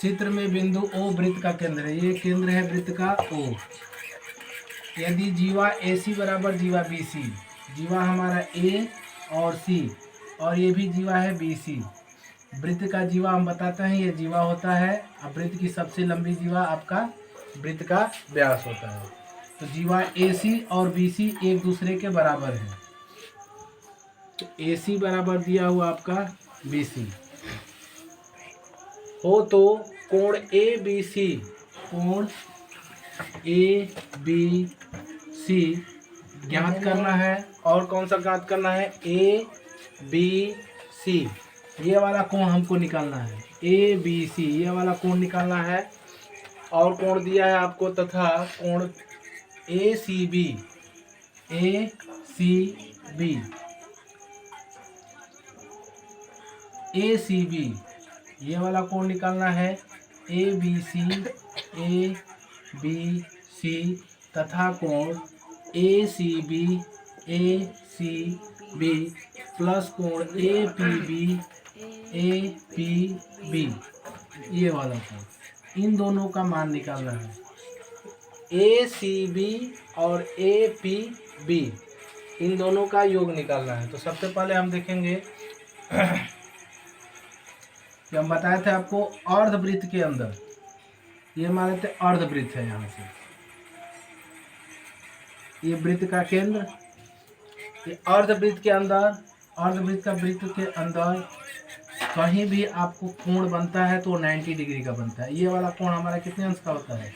चित्र में बिंदु O वृत्त का केंद्र है, ये केंद्र है वृत्त का O। यदि जीवा AC बराबर जीवा BC, जीवा हमारा A और C और ये भी जीवा है BC। वृत्त का जीवा हम बताते हैं, ये जीवा होता है। अब वृत्त की सबसे लंबी जीवा आपका वृत्त का व्यास होता है। तो जीवा AC और BC एक दूसरे के बराबर है। तो AC बराबर दिया हुआ आपका BC हो तो कोण ABC, कोण ABC ज्ञात करना है। और कौन सा ज्ञात करना है? ABC, ये वाला कोण हमको निकालना है। ABC ये वाला कोण निकालना है। और कोण दिया है आपको तथा कोण ACB, ACB ये वाला कोण निकालना है। ABC तथा कोण ACB प्लस कोण APB ये वाला कोण, इन दोनों का मान निकालना है। ACB और APB इन दोनों का योग निकालना है। तो सबसे पहले हम देखेंगे कि हम बताए थे आपको अर्धवृत्त के अंदर, ये मान लेते अर्धवृत्त है। यहाँ से ये वृत्त का केंद्र, ये अर्धवृत्त के अंदर, अर्धवृत्त का वृत्त के अंदर कहीं भी आपको कोण बनता है तो 90 डिग्री का बनता है। ये वाला कोण हमारा कितने अंश का होता है?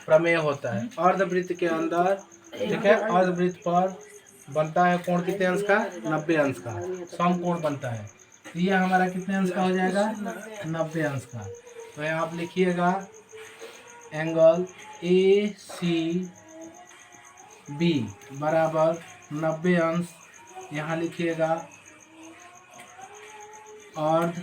प्रमेय होता है। अर्धवृत्त के अंदर, ठीक है, अर्धवृत्त पर बनता है कोण कितने अंश का? 90 अंश का समकोण बनता है। ये हमारा कितने अंश का हो जाएगा? 90 अंश का। तो यहाँ आप लिखिएगा एंगल ACB बराबर 90 अंश। यहाँ लिखिएगा अर्धवृत्त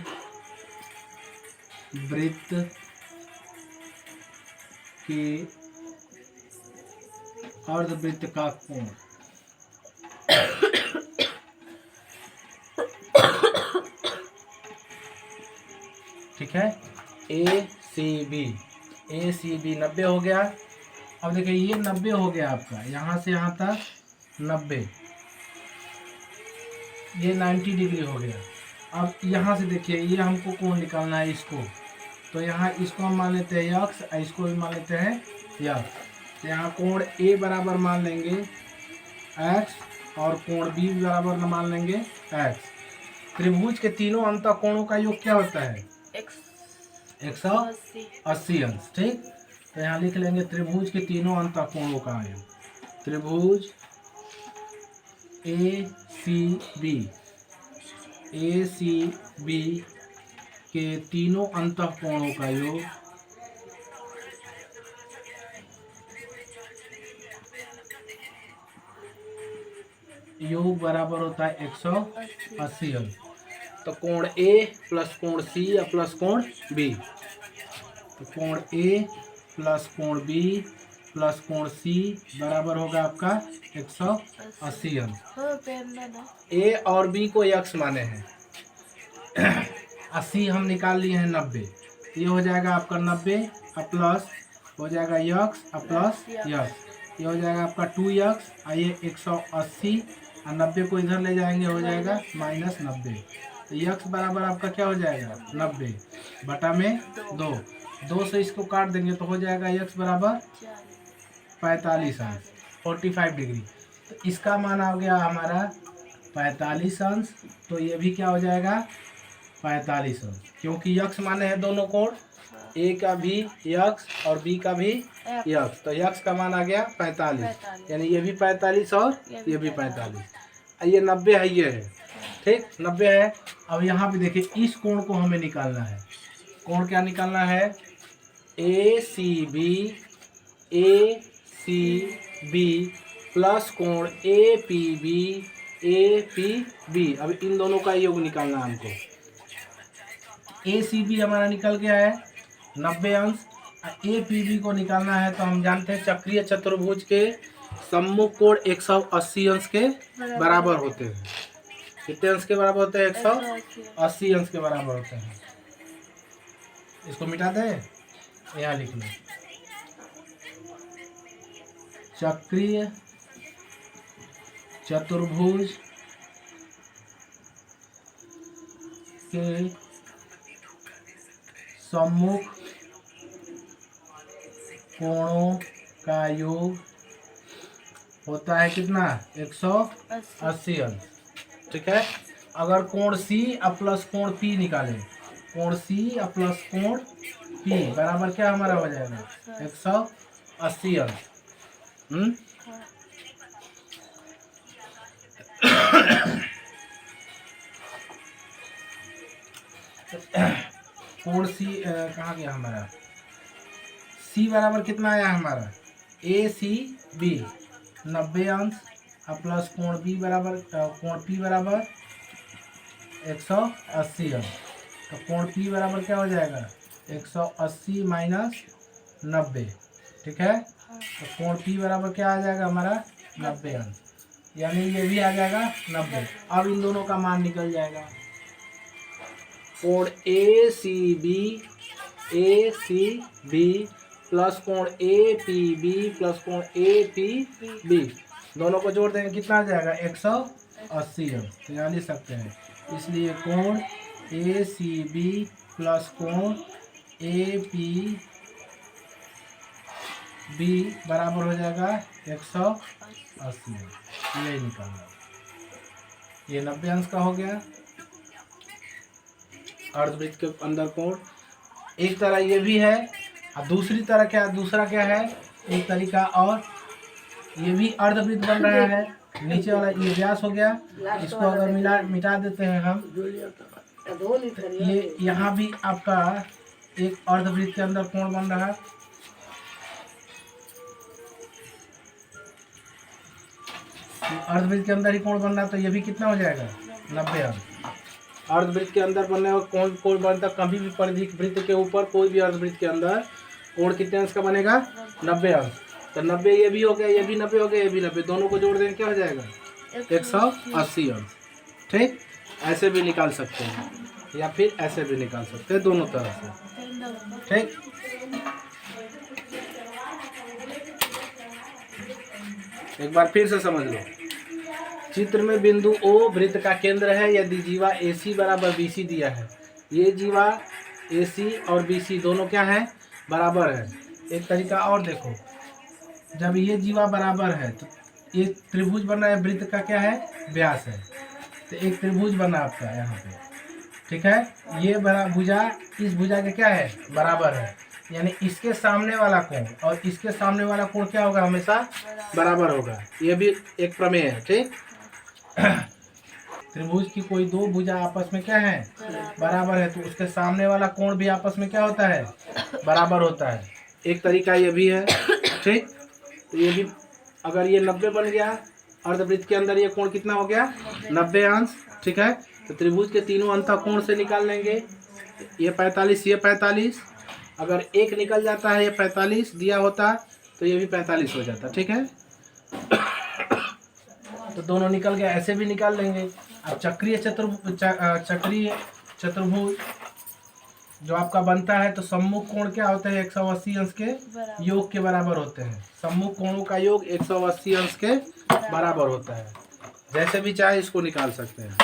का कोण ठीक है। ACB 90 हो गया। अब देखिए ये 90 हो गया आपका, यहाँ से यहाँ तक 90, ये 90 डिग्री हो गया। अब यहाँ से देखिए ये हमको कोण निकालना है इसको, तो यहाँ इसको हम मान लेते हैं यक्स, इसको भी मान लेते हैं यक्स। तो यहाँ कोण A बराबर मान लेंगे x और कोण B बराबर मान लेंगे x। त्रिभुज के तीनों अंत कोणों का योग क्या होता है? 180 अंश। ठीक, तो यहाँ लिख लेंगे त्रिभुज के तीनों अंत कोणों का योग। त्रिभुज ACB के तीनों अंत कोणों का योग बराबर होता है 180 अंश। तो कोण A प्लस कोण C या प्लस कोण B, तो कोण A प्लस कोण B प्लस कोण C बराबर होगा आपका 180 अंश। A और B को यक्स माने हैं। 80 हम निकाल लिए हैं 90, ये हो जाएगा आपका 90 प्लस हो जाएगा यक्स प्लस यक्स, ये हो जाएगा आपका 2x। ये 180 और 90 को इधर ले जाएंगे, हो जाएगा माइनस 90। तो यक्स बराबर आपका क्या हो जाएगा? 90 बटा में 2 से इसको काट देंगे तो हो जाएगा यक्स बराबर 45 अंश, 45 डिग्री। तो इसका मान आ गया हमारा 45 अंश। तो ये भी क्या हो जाएगा? 45 अंश, क्योंकि यक्स माने हैं दोनों कोण, A का भी यक्स और B का भी यक्स। तो यक्स का मान आ गया 45, यानी ये भी 45 और ये भी 45। ये 90 है, ये है, ठीक, 90 है। अब यहाँ पे देखिए इस कोण को हमें निकालना है। कोण क्या निकालना है? ACB प्लस कोण APB। अब इन दोनों का योग निकालना है हमको। ACB हमारा निकल गया है 90 अंश, APB को निकालना है। तो हम जानते हैं चक्रीय चतुर्भुज के सम्मुख कोण 180 अंश के बराबर होते हैं। कितने अंश के बराबर होते हैं? 180 अंश के बराबर होते हैं। इसको मिटा दे, यहाँ लिख लो चक्रीय चतुर्भुज के सम्मुख कोणों का योग होता है कितना 180 अंश। ठीक है, अगर कोण सी और प्लस कोण पी निकालें, कोण सी और प्लस कोण पी बराबर क्या हमारा हो जाएगा 180 अंश। कोण सी कहाँ गया हमारा, सी बराबर कितना आया हमारा ए सी बी 90 अंश और प्लस कोण बी बराबर कोण पी बराबर 180 अंश। तो कोण पी बराबर क्या हो जाएगा 180 माइनस 90। ठीक है, तो कोण पी बराबर क्या आ जाएगा हमारा 90 अंश, यानी ये भी आ जाएगा 90। अब इन दोनों का मान निकल जाएगा। कोण ए सी बी प्लस कोण ए पी बी प्लस कोण ए पी बी दोनों को जोड़ देंगे कितना आ जाएगा 180 अंश। तो यहाँ लिख सकते हैं, इसलिए कोण ए सी बी प्लस कोण ए पी बी बराबर हो जाएगा 180। यही निकालना, ये 90 अंश का हो गया अर्धवृत्त के अंदर कोण। एक तरह ये भी है और दूसरी तरह क्या, दूसरा क्या है एक तरीका, और ये भी अर्धवृत्त बन रहा है। नीचे वाला ये व्यास हो गया, इसको अगर मिटा देते हैं हम, तो ये यहाँ भी आपका एक अर्धवृत्त के अंदर कोण बन रहा है। अर्धवृत्त के अंदर ही कोण बन रहा है, तो ये भी कितना हो जाएगा 90 अंश। अर्धवृत्त के अंदर बनने का कोण बनता कभी भी परिधि वृत्त के ऊपर कोई भी अर्धवृत्त के अंदर कोण कितने अंश का बनेगा 90 अंश। तो 90 ये भी हो गया, ये भी 90 हो गया, ये भी 90, दोनों को जोड़ देंगे क्या हो जाएगा 180 अंश। ठीक, ऐसे भी निकाल सकते हैं या फिर ऐसे भी निकाल सकते हैं, दोनों तरह से। ठीक, एक बार फिर से समझ लो। चित्र में बिंदु O वृत्त का केंद्र है यदि जीवा AC बराबर BC दिया है। ये जीवा AC और BC दोनों क्या है बराबर है। एक तरीका और देखो, जब ये जीवा बराबर है तो ये त्रिभुज बना है, वृत्त का क्या है व्यास है, तो एक त्रिभुज बना आपका यहाँ पे। ठीक है, ये बड़ा भुजा इस भुजा के क्या है बराबर है, यानी इसके सामने वाला कोण और इसके सामने वाला कोण क्या होगा हमेशा बराबर होगा। ये भी एक प्रमेय है। ठीक, त्रिभुज की कोई दो भुजा आपस में क्या है बराबर है, तो उसके सामने वाला कोण भी आपस में क्या होता है बराबर होता है। एक तरीका ये भी है। ठीक, तो ये भी अगर ये 90 बन गया, अर्धवृत्त के अंदर ये कोण कितना हो गया 90 अंश। ठीक है, तो त्रिभुज के तीनों अंतः कोण से निकाल लेंगे, ये 45 ये 45, अगर एक निकल जाता है ये 45 दिया होता तो ये भी 45 हो जाता। ठीक है, तो दोनों निकल गए, ऐसे भी निकाल लेंगे। अब चक्रीय चतुर्भुज जो आपका बनता है, तो सम्मुख कोण क्या होते हैं 180 अंश के योग के बराबर होते हैं। सम्मुख कोणों का योग 180 अंश के बराबर होता है। जैसे भी चाहे इसको निकाल सकते हैं।